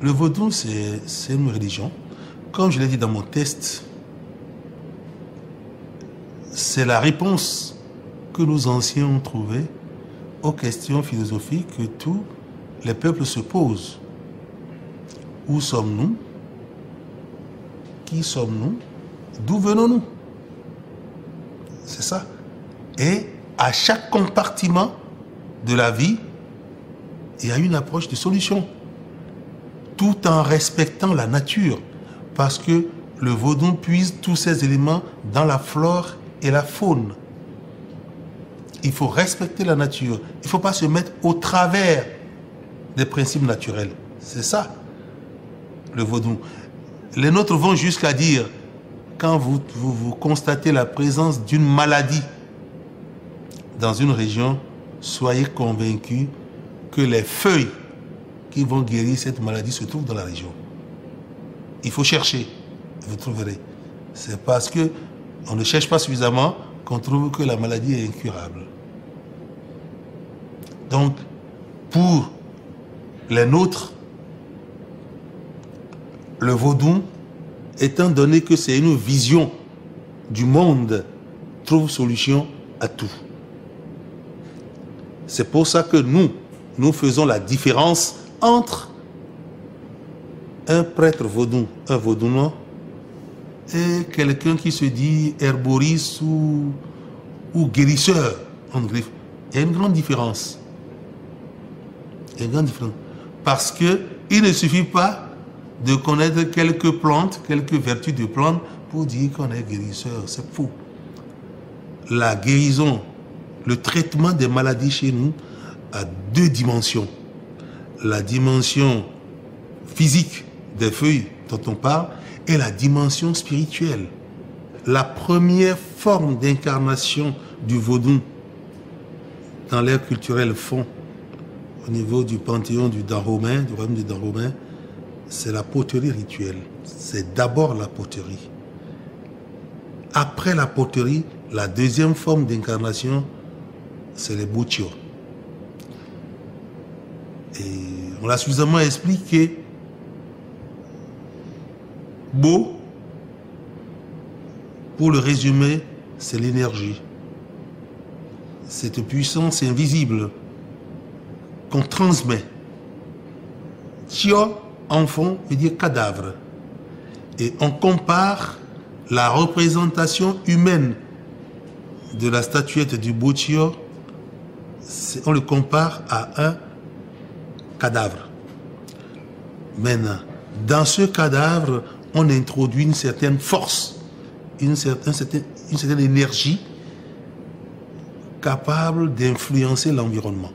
Le vaudou, c'est une religion. Comme je l'ai dit dans mon test, c'est la réponse que nos anciens ont trouvée aux questions philosophiques que tous les peuples se posent. Où sommes-nous? Qui sommes-nous? D'où venons-nous? C'est ça. Et à chaque compartiment de la vie, il y a une approche de solution, tout en respectant la nature, parce que le vaudou puise tous ces éléments dans la flore et la faune. Il faut respecter la nature. Il ne faut pas se mettre au travers des principes naturels. C'est ça, le vaudou. Les nôtres vont jusqu'à dire, quand vous constatez la présence d'une maladie dans une région, soyez convaincus que les feuilles qui vont guérir cette maladie se trouvent dans la région. Il faut chercher, vous trouverez. C'est parce qu'on ne cherche pas suffisamment qu'on trouve que la maladie est incurable. Donc, pour les nôtres, le vaudou, étant donné que c'est une vision du monde, trouve solution à tout. C'est pour ça que nous faisons la différence entre un prêtre vaudou, un vaudouman, et quelqu'un qui se dit herboriste ou guérisseur en griffe. Il y a une grande différence. Il y a une grande différence. Parce qu'il ne suffit pas de connaître quelques plantes, quelques vertus de plantes pour dire qu'on est guérisseur. C'est faux. La guérison, le traitement des maladies chez nous a deux dimensions. La dimension physique des feuilles dont on parle et la dimension spirituelle. La première forme d'incarnation du vaudou dans l'ère culturelle fond au niveau du panthéon du Dahomey, du royaume du Dahomey, c'est la poterie rituelle. C'est d'abord la poterie. Après la poterie, la deuxième forme d'incarnation, c'est les butchos. Et on l'a suffisamment expliqué. Beau, pour le résumer, c'est l'énergie. Cette puissance invisible qu'on transmet. Tio, enfant, veut dire cadavre. Et on compare la représentation humaine de la statuette du Butchio, on le compare à un cadavre. Maintenant, dans ce cadavre, on introduit une certaine force, une certaine énergie capable d'influencer l'environnement.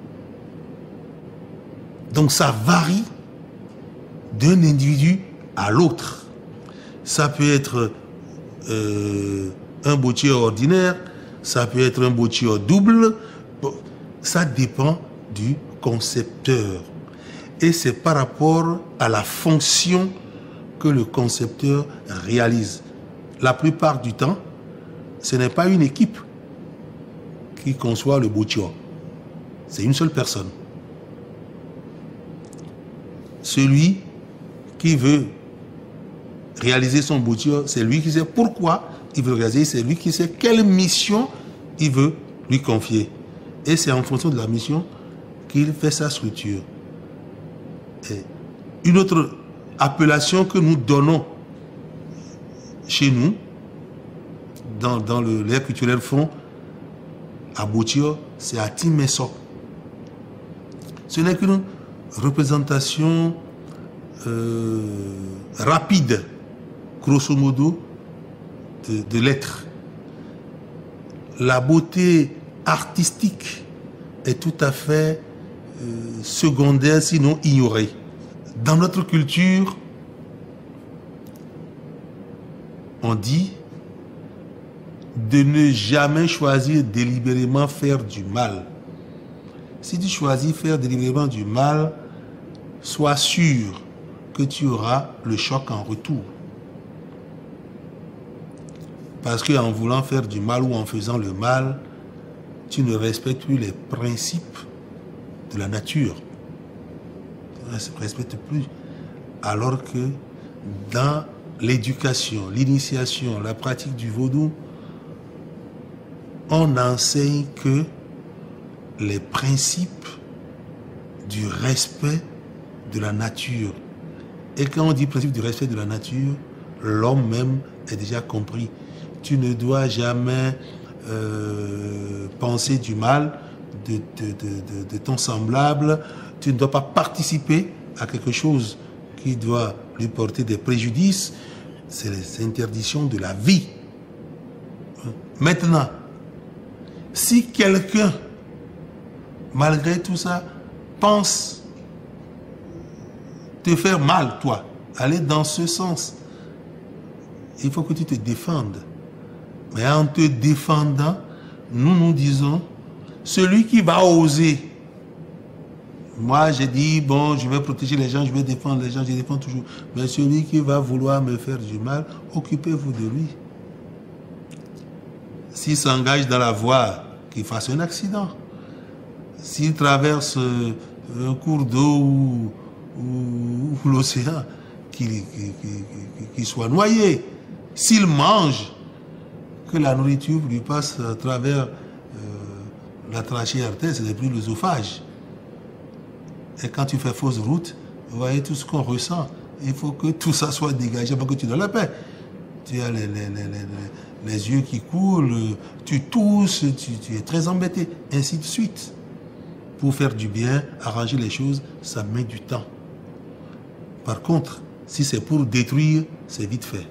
Donc ça varie d'un individu à l'autre. Ça peut être un Butchio ordinaire, ça peut être un Butchio double, ça dépend du concepteur. Et c'est par rapport à la fonction que le concepteur réalise. La plupart du temps, ce n'est pas une équipe qui conçoit le Butchio. C'est une seule personne. Celui qui veut réaliser son Butchio, c'est lui qui sait pourquoi il veut le réaliser, c'est lui qui sait quelle mission il veut lui confier. Et c'est en fonction de la mission qu'il fait sa structure. Et une autre appellation que nous donnons chez nous, dans l'ère culturelle fond, à Butchio, c'est Atimeso. Ce n'est qu'une représentation rapide, grosso modo, de l'être. La beauté artistique est tout à fait secondaire, sinon ignorée. Dans notre culture, on dit de ne jamais choisir délibérément faire du mal. Si tu choisis faire délibérément du mal, sois sûr que tu auras le choc en retour. Parce qu'en voulant faire du mal ou en faisant le mal, tu ne respectes plus les principes de la nature. Tu ne respectes plus Alors que dans l'éducation, l'initiation, la pratique du vaudou, on enseigne que les principes du respect de la nature. Et quand on dit principe du respect de la nature, l'homme même est déjà compris. Tu ne dois jamais penser du mal de ton semblable. Tu ne dois pas participer à quelque chose qui doit lui porter des préjudices. C'est les interdictions de la vie. Maintenant, si quelqu'un, malgré tout ça, pense te faire mal, toi, aller dans ce sens, il faut que tu te défendes. Mais en te défendant, nous disons, celui qui va oser, moi j'ai dit, bon, je vais protéger les gens, je vais défendre les gens, je défends toujours. Mais celui qui va vouloir me faire du mal, occupez-vous de lui. S'il s'engage dans la voie, qu'il fasse un accident. S'il traverse un cours d'eau ou l'océan, qu'il soit noyé. S'il mange, que la nourriture lui passe à travers la trachée artère, c'est plus l'œsophage. Et quand tu fais fausse route, vous voyez tout ce qu'on ressent. Il faut que tout ça soit dégagé pour que tu donnes la paix. Tu as les yeux qui coulent, tu tousses, tu es très embêté, ainsi de suite. Pour faire du bien, arranger les choses, ça met du temps. Par contre, si c'est pour détruire, c'est vite fait.